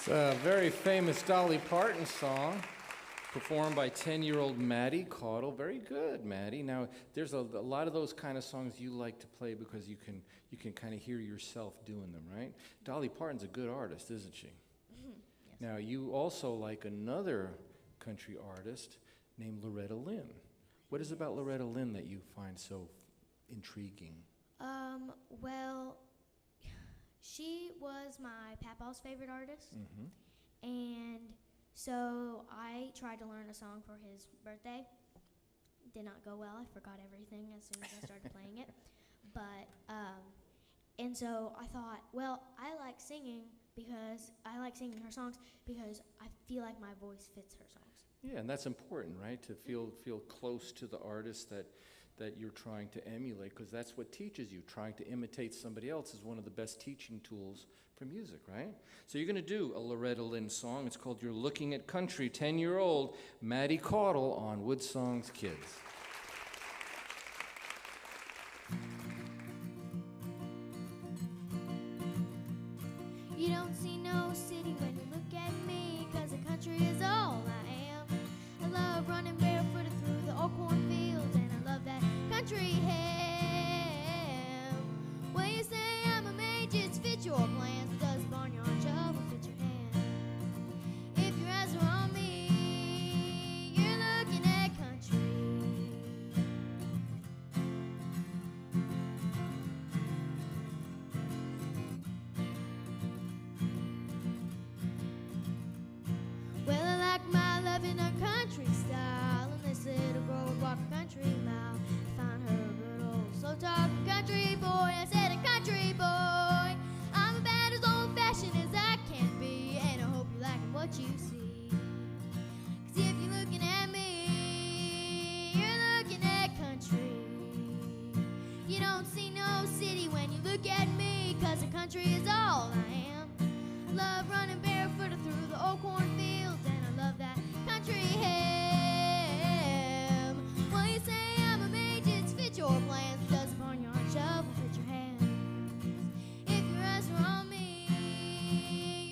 It's a very famous Dolly Parton song, performed by 10-year-old Maddie Caudle. Very good, Maddie. Now, there's a lot of those kind of songs you like to play because you can kind of hear yourself doing them, right? Dolly Parton's a good artist, isn't she? Yes. Now, you also like another country artist named Loretta Lynn. What is it about Loretta Lynn that you find so intriguing? Well, she was my papaw's favorite artist, and so I tried to learn a song for his birthday. Did not go well. I forgot everything as soon as I started playing it. But, and so I thought, well, I like singing her songs because I feel like my voice fits her songs. Yeah, and that's important, right? To feel close to the artist that you're trying to emulate, because that's what teaches you. Trying to imitate somebody else is one of the best teaching tools for music, right? So you're going to do a Loretta Lynn song. It's called You're Looking at Country, 10-year-old Maddie Caudle on WoodSongs Kids. You don't see no city when you look at me, 'cause the country is all I am. I love running barefooted through the old cornfields, and I love that country ham. When you say I'm a mage, it's fit your plans. Does barnyard shovel fit your hand? If your eyes are on me, you're looking at country. Well, I like my love in a country style, and this little girl would walk a country mile to find her a good old slow-talking country boy. I said a country boy. I'm about as old-fashioned as I can be, and I hope you're liking what you see. 'Cause if you're looking at me, you're looking at country. You don't see no city when you look at me, 'cause the country is all I am. I love running barefooted through the old cornfields, and I love that country ham. Well, you say I'm a mage, it's fit your plans. Does a barnyard shovel fit your hands? If your eyes are on me,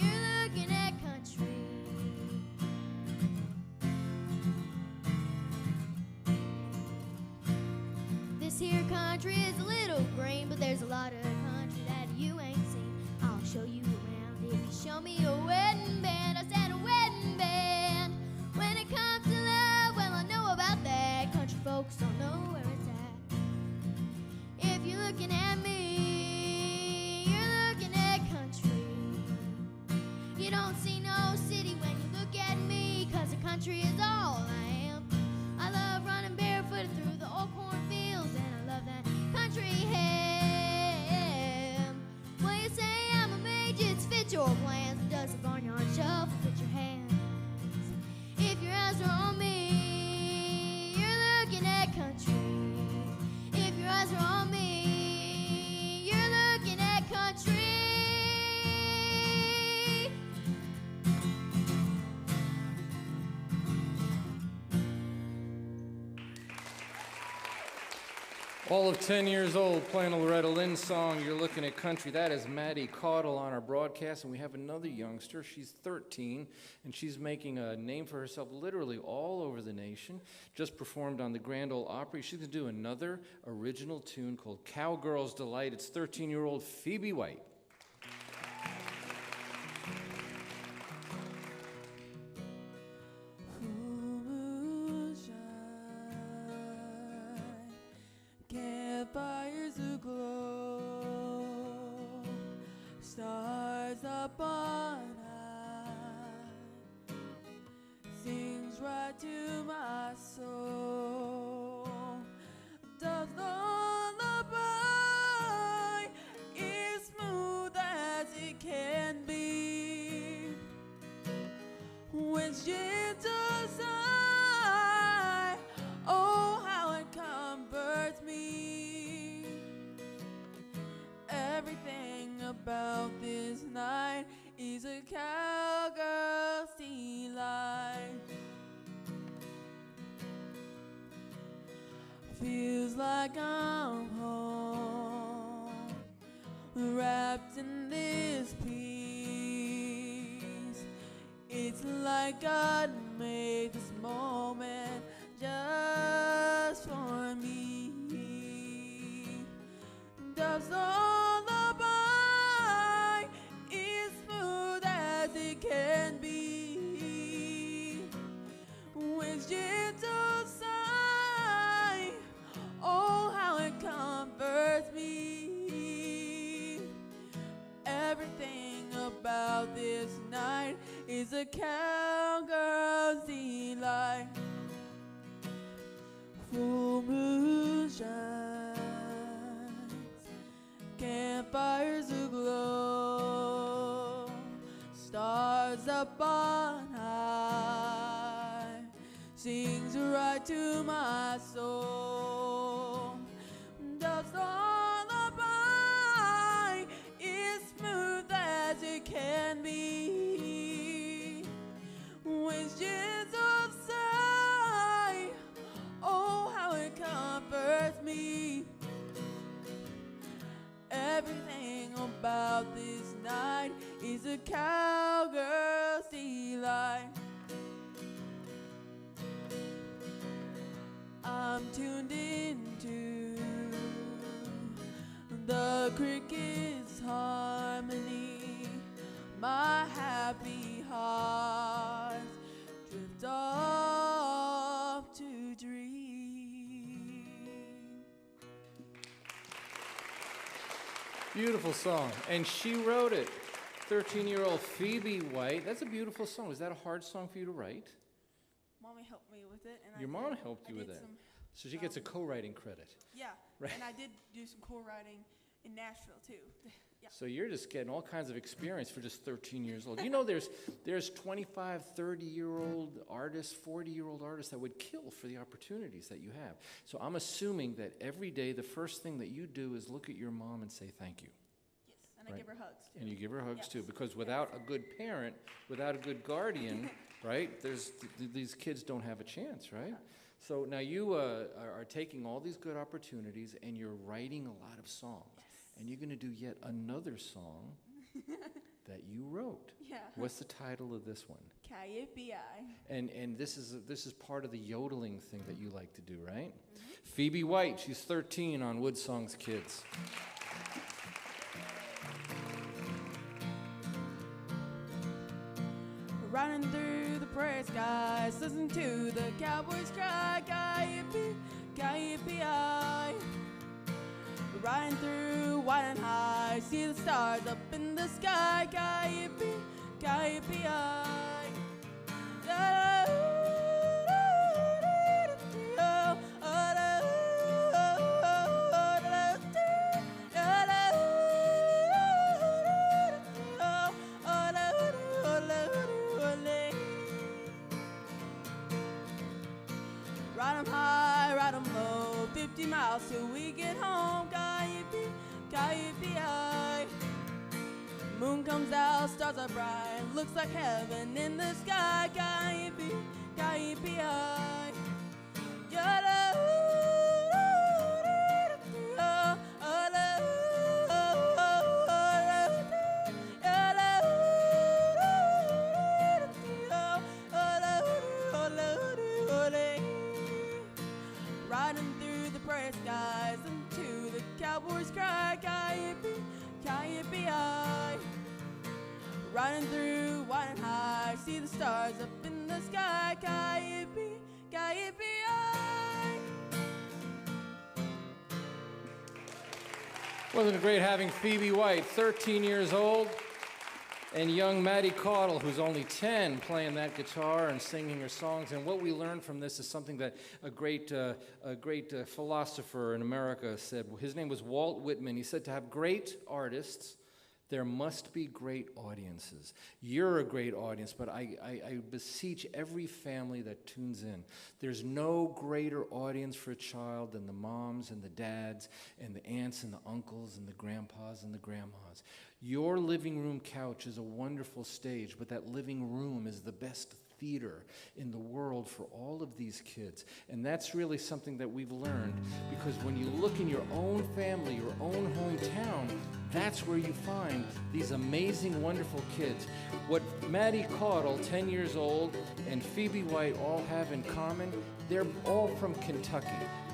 you're looking at country. This here country is a little green, but there's a lot of country that you ain't seen. I'll show you around if you show me a wedding band. I said a wedding band. When it comes to love, well, I know about that. Country folks don't know where it's at. If you're looking at me, you're looking at country. You don't see no city when you look at me, 'cause the country is all I am. I love running barefooted through the old cornfields, and I love that country ham. Well, you say I'm a mage, it's fit your plans. Does the barnyard shuffle fit your hands? If your eyes are on me, you're looking at country. If your eyes are on me, you're looking at country. All of 10 years old, playing a Loretta Lynn song, You're Looking at Country. That is Maddie Caudle on our broadcast, and we have another youngster. She's 13, and she's making a name for herself literally all over the nation. Just performed on the Grand Ole Opry. She's going to do another original tune called Cowgirl's Delight. It's 13-year-old Phoebe White. Campfires aglow, stars up on high, sings right to my soul. Does lullaby is smooth as it can be, with gentle sigh, oh how it comforts me. Everything about this night is a cowgirl's delight. Feels like I'm home, wrapped in this peace. my God made this moment just for me. Doves on the vine, is smooth as it can be. With gentle sigh, oh how it comforts me. Everything about this night is a cowgirl's delight. Full moon shines, campfires aglow, stars up on high, sings right to my soul. Doves on the vine, is smooth as it can be. With gentle sigh, oh how it comforts me. Everything about this night is a cowgirl's delight. I'm tuned into the cricket's harmony. My happy heart drift off to dream. Beautiful song. And she wrote it. 13-year-old Phoebe White. That's a beautiful song. Was that a hard song for you to write? Mommy helped me with it. And Your I mom did- helped you I with did that. some, So she gets a co-writing credit. yeah, Right. and I did do some co-writing in Nashville too. Yeah. So you're just getting all kinds of experience for just 13 years old. You know, there's 25, 30-year-old artists, 40-year-old artists that would kill for the opportunities that you have. So I'm assuming that every day the first thing that you do is look at your mom and say thank you. Yes, and I Right. give her hugs too. And you give her hugs Yes. too, because without a good parent, without a good guardian, right, these kids don't have a chance, right? So now you are taking all these good opportunities and you're writing a lot of songs. Yes. And you're going to do yet another song that you wrote. Yeah. What's the title of this one? K-I-B-I. And this is part of the yodeling thing that you like to do, right? Phoebe White, she's 13 on WoodSongs Kids. Running through the prairie skies, listen to the cowboys cry, K-I-B, K-I-B-I. Riding through wide and high, see the stars up in the sky, K-I-B, K-I-B-I. Ride 'em high, ride 'em low, 50 miles till we get home, K-I-B, K-I-B-I. Moon comes out, stars are bright, looks like heaven in the sky, K-I-B, K-I-B-I. Riding through the prairie skies into the cowboys cry, K-I-B, K-I-B-I. Riding through wide and high, see the stars up in the sky, K-I-B, K-I-B-I. Wasn't it great having Phoebe White, 13 years old, and young Maddie Caudle, who's only 10, playing that guitar and singing her songs. And what we learned from this is something that a great philosopher in America said. His name was Walt Whitman. He said, to have great artists, there must be great audiences. You're a great audience, but I beseech every family that tunes in. There's no greater audience for a child than the moms and the dads and the aunts and the uncles and the grandpas and the grandmas. Your living room couch is a wonderful stage, but that living room is the best theater in the world for all of these kids. And that's really something that we've learned, because when you look in your own family, your own hometown, that's where you find these amazing, wonderful kids. What Maddie Caudle, 10 years old, and Phoebe White all have in common, they're all from Kentucky.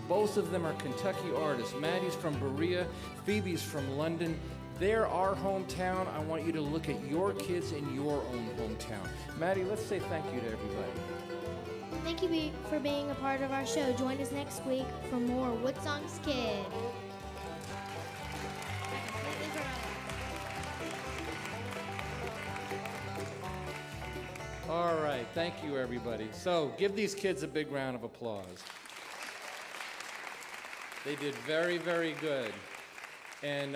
Both of them are Kentucky artists. Maddie's from Berea, Phoebe's from London. They're our hometown. I want you to look at your kids in your own hometown. Maddie, let's say thank you to everybody. Thank you for being a part of our show. Join us next week for more WoodSongs Kids. All right, thank you, everybody. So give these kids a big round of applause. They did very, very good. And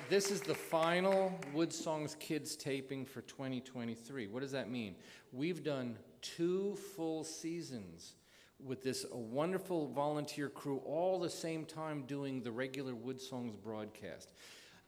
this is the final WoodSongs Kids taping for 2023. What does that mean? We've done 2 full seasons with this wonderful volunteer crew, all the same time doing the regular WoodSongs broadcast.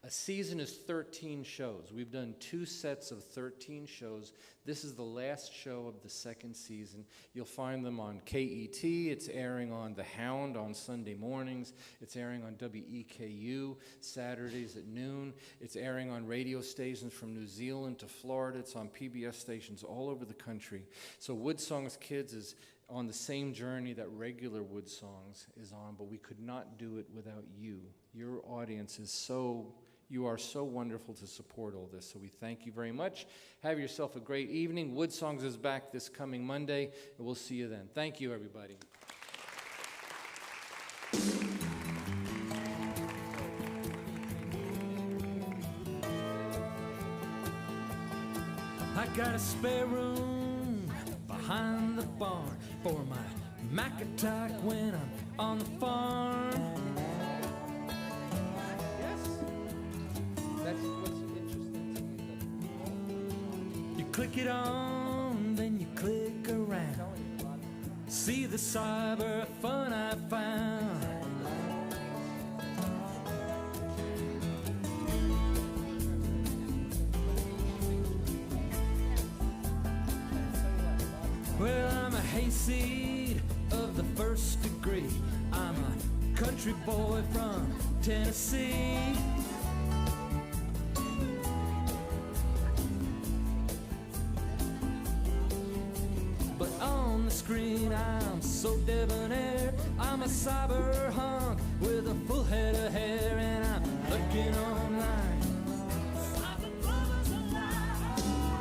A season is 13 shows. We've done 2 sets of 13 shows. This is the last show of the second season. You'll find them on KET. It's airing on The Hound on Sunday mornings. It's airing on WEKU Saturdays at noon. It's airing on radio stations from New Zealand to Florida. It's on PBS stations all over the country. So WoodSongs Kids is on the same journey that regular WoodSongs is on, but we could not do it without you. Your audience is you are so wonderful to support all this, so we thank you very much. Have yourself a great evening. WoodSongs is back this coming Monday, and we'll see you then. Thank you, everybody. I got a spare room behind the barn for my Mac attack when I'm on the farm. That's what's interesting to me. You click it on, then you click around. See the cyber fun I found. Well, I'm a hayseed of the first degree. I'm a country boy from Tennessee. But on the screen I'm so debonair. I'm a cyber hunk with a full head of hair, and I'm lurking online